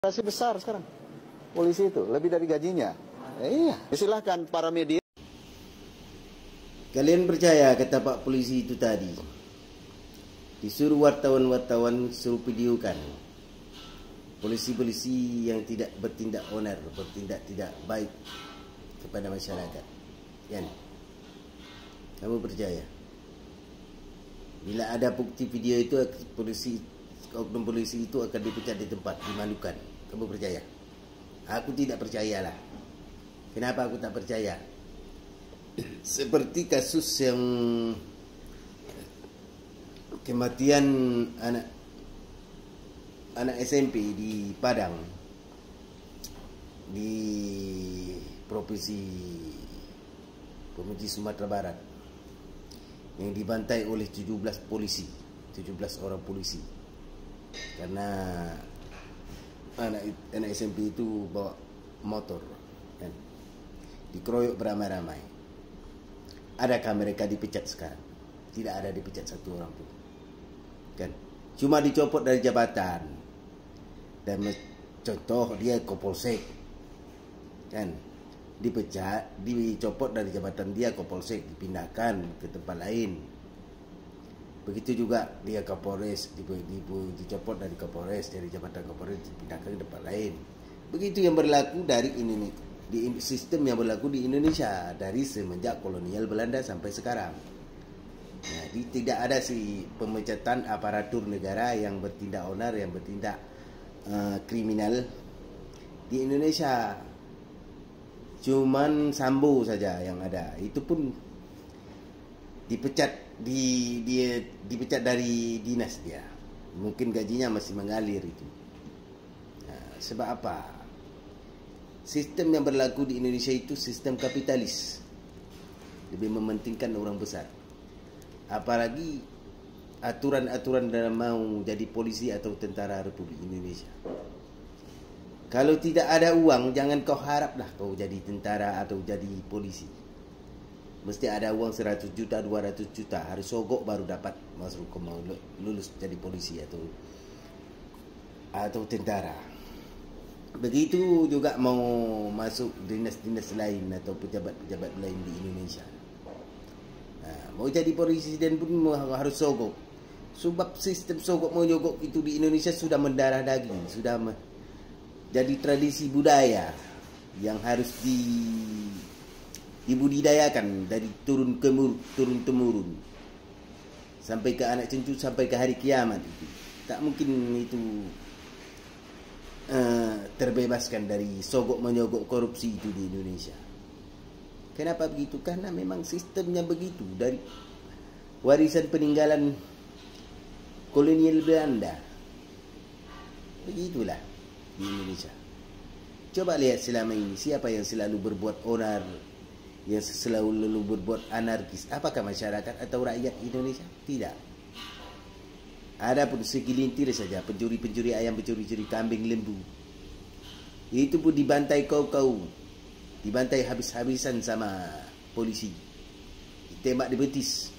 Masih besar sekarang polisi itu, lebih dari gajinya. Iya, silahkan para media. Kalian percaya kata Pak Polisi itu tadi? Disuruh wartawan-wartawan suruh videokan polisi-polisi yang tidak bertindak onar, bertindak tidak baik kepada masyarakat. Kan? Kamu percaya? Bila ada bukti video itu, oknum polisi itu akan dipecat di tempat, dimalukan. Kamu percaya? Aku tidak percayalah. Kenapa aku tak percaya? Seperti kasus yang kematian anak SMP di Padang, di provinsi Sumatera Barat, yang dibantai oleh 17 orang polisi karena anak SMP itu bawa motor, kan? Dikeroyok beramai-ramai. Adakah mereka dipecat sekarang? Tidak ada dipecat satu orang pun, kan? Cuma dicopot dari jabatan. Dan contoh dia Kapolsek, kan? Dipecat, dicopot dari jabatan dia Kapolsek, dipindahkan ke tempat lain. Begitu juga dia Kapolres, dicopot dari Kapolres, dari jabatan Kapolres, dipindahkan ke tempat lain. Begitu yang berlaku dari ini, di sistem yang berlaku di Indonesia dari semenjak kolonial Belanda sampai sekarang. Jadi tidak ada pemecatan aparatur negara yang bertindak onar, yang bertindak kriminal di Indonesia. Cuman Sambo saja yang ada. Itu pun dipecat dipecat dari dinas dia. Mungkin gajinya masih mengalir itu. Sebab apa? Sistem yang berlaku di Indonesia itu sistem kapitalis, lebih mementingkan orang besar. Apalagi aturan-aturan dalam mau jadi polisi atau tentara Republik Indonesia. Kalau tidak ada uang, jangan kau haraplah kau jadi tentara atau jadi polisi. Mesti ada uang 100 juta, 200 juta. Harus sogok baru dapat masuk ke mau lulus jadi polisi atau tentara. Begitu juga mau masuk dinas-dinas lain atau pejabat-pejabat lain di Indonesia. Mau jadi presiden pun harus sogok. Sebab sistem sogok menyogok itu di Indonesia sudah mendarah daging, sudah jadi tradisi budaya yang harus dibudidayakan dari turun temurun sampai ke anak cucu, sampai ke hari kiamat itu. Tak mungkin itu terbebaskan dari sogok menyogok korupsi itu di Indonesia. Kenapa begitu? Karena memang sistemnya begitu, dari warisan peninggalan kolonial Belanda. Begitulah di Indonesia. Coba lihat selama ini siapa yang selalu berbuat onar, yang selalu berbuat anarkis. Apakah masyarakat atau rakyat Indonesia? Tidak. Ada pun segelintir saja pencuri-pencuri ayam, pencuri-pencuri kambing, lembu. Itu pun dibantai kau-kau, dibantai habis-habisan sama polisi, ditembak di betis.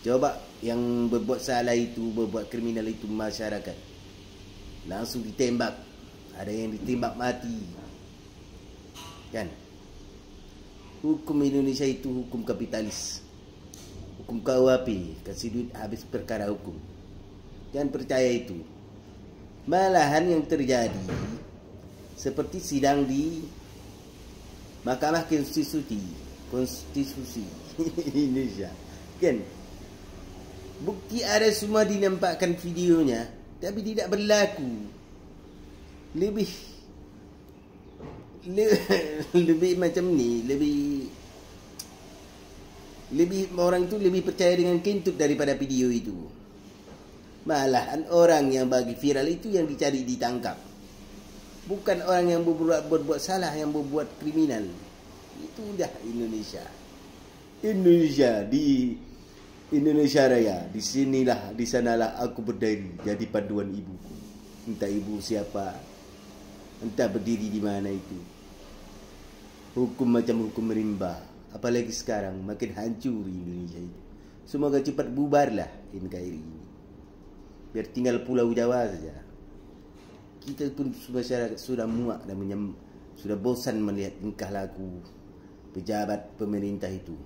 Coba yang berbuat salah itu, berbuat kriminal itu masyarakat, langsung ditembak. Ada yang ditembak mati, kan? Hukum Indonesia itu hukum kapitalis, hukum KUHP, kasih duit habis perkara hukum. Jangan percaya itu. Malahan yang terjadi seperti sidang di Mahkamah Konstitusi Indonesia, kan? Bukti ada semua, dinampakkan videonya, tapi tidak berlaku. Lebih macam ni, lebih orang itu lebih percaya dengan kentut daripada video itu. Malahan orang yang bagi viral itu yang dicari ditangkap, bukan orang yang berbuat salah, yang berbuat kriminal. Itu dah Indonesia di Indonesia Raya. Di sanalah aku berdiri jadi paduan ibuku. Entah ibu siapa, entah berdiri di mana itu. Hukum macam hukum rimba. Apalagi sekarang makin hancur Indonesia itu. Semoga cepat bubarlah NKRI ini, biar tinggal Pulau Jawa saja. kita pun masyarakat sudah muak dan sudah bosan melihat tingkah laku pejabat pemerintah itu,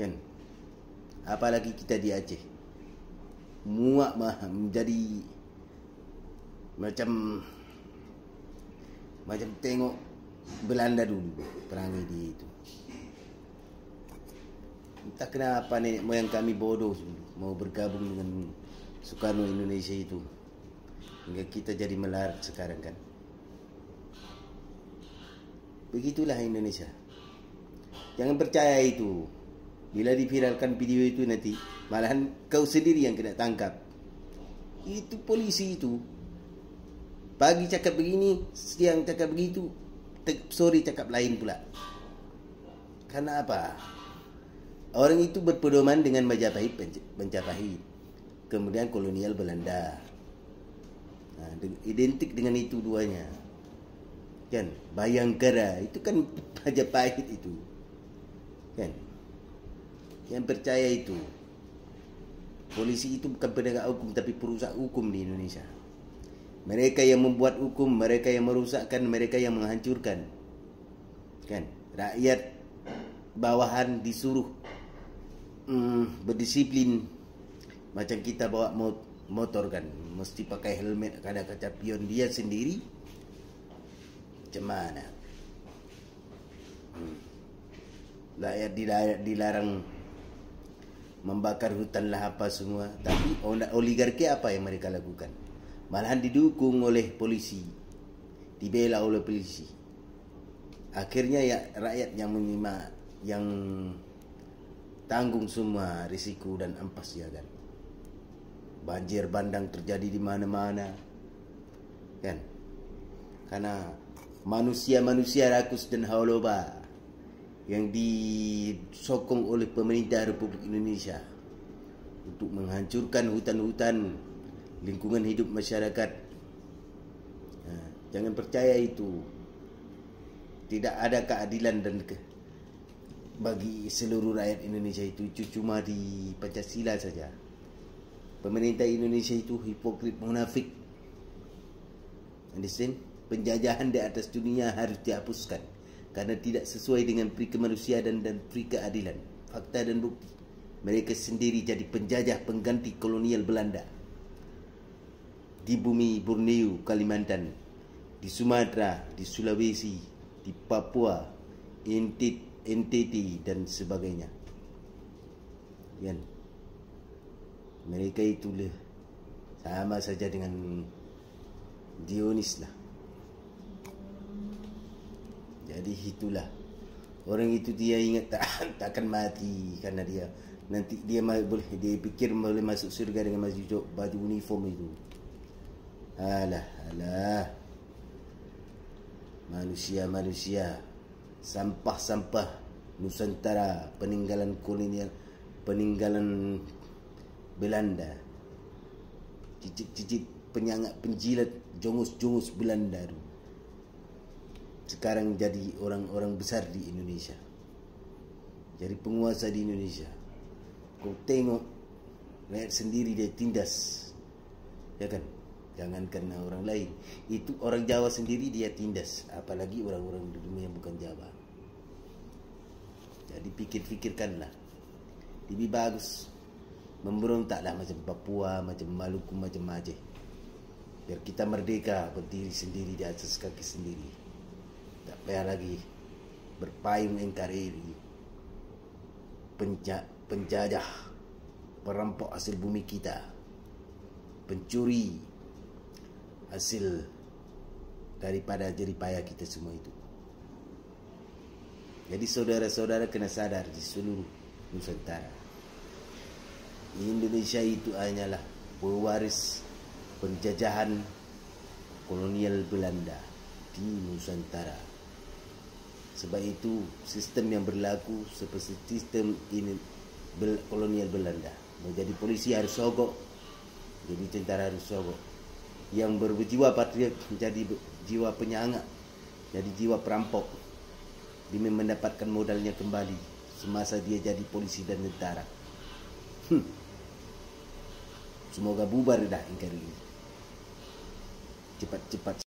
kan? Apalagi kita di Aceh, muak menjadi macam tengok Belanda dulu perangai dia itu. Entah kenapa nenek moyang kami bodoh mau bergabung dengan Soekarno Indonesia itu, hingga kita jadi melarat sekarang, kan? Begitulah Indonesia. Jangan percaya itu. Bila diviralkan video itu nanti malahan kau sendiri yang kena tangkap. Itu polisi itu. Pagi cakap begini, siang cakap begitu, sore cakap lain pula. Karena apa? Orang itu berpedoman dengan Majapahit, kemudian kolonial Belanda. Nah, identik dengan itu duanya, kan? Bayangkara itu kan Majapahit itu, kan? Yang percaya itu polisi itu bukan penegak hukum tapi perusak hukum di Indonesia. Mereka yang membuat hukum, mereka yang merusakkan, mereka yang menghancurkan, kan? Rakyat bawahan disuruh berdisiplin. Macam kita bawa motor, kan, mesti pakai helmet, ada kaca pion. Dia sendiri macam mana? Rakyat dilarang membakar hutan lah apa semua. Tapi oligarki apa yang mereka lakukan? Malahan didukung oleh polisi, dibela oleh polisi. Akhirnya ya rakyat yang tanggung semua risiko dan ampas, ya kan? Banjir bandang terjadi di mana-mana, kan? Karena manusia-manusia rakus dan hauloba yang disokong oleh pemerintah Republik Indonesia untuk menghancurkan hutan-hutan, lingkungan hidup masyarakat. Nah, jangan percaya itu. Tidak ada keadilan dan bagi seluruh rakyat Indonesia itu cuma di Pancasila saja. Pemerintah Indonesia itu hipokrit, munafik. Understand? Penjajahan di atas dunia harus dihapuskan karena tidak sesuai dengan pri kemanusiaan dan pri keadilan. Fakta dan bukti. Mereka sendiri jadi penjajah pengganti kolonial Belanda. Di bumi Borneo, Kalimantan, di Sumatera, di Sulawesi, di Papua, NTT dan sebagainya. Kan? Mereka itu sama saja dengan Zionis lah. Jadi itulah. Orang itu dia ingat takkan mati karena dia nanti dia pikir boleh masuk surga dengan baju uniform itu. Alah. Manusia, sampah Nusantara, peninggalan kolonial, peninggalan Belanda, cicit penyangat penjilat jongus Belanda itu. Sekarang jadi orang-orang besar di Indonesia, jadi penguasa di Indonesia. Kau tengok rakyat sendiri dia tindas, ya kan? Jangan karena orang lain. Itu orang Jawa sendiri dia tindas, apalagi orang-orang di dunia yang bukan Jawa. Jadi pikirkanlah. Lebih bagus memberontaklah macam Papua, macam Maluku, macam Aceh. Biar kita merdeka, berdiri sendiri di atas kaki sendiri. Tak payah lagi berpayung NKRI, penjajah, perampok hasil bumi kita, pencuri hasil daripada jeripaya kita semua itu. Jadi saudara-saudara kena sadar di seluruh Nusantara, Indonesia itu hanyalah pewaris penjajahan kolonial Belanda di Nusantara. Sebab itu sistem yang berlaku seperti sistem ini kolonial Belanda. Mau jadi polisi harus sogok, jadi tentara harus sogok. Yang berjiwa patriot menjadi jiwa penyangak, jadi jiwa perampok demi mendapatkan modalnya kembali semasa dia jadi polisi dan tentara. Semoga bubar dah NKRI. cepat-cepat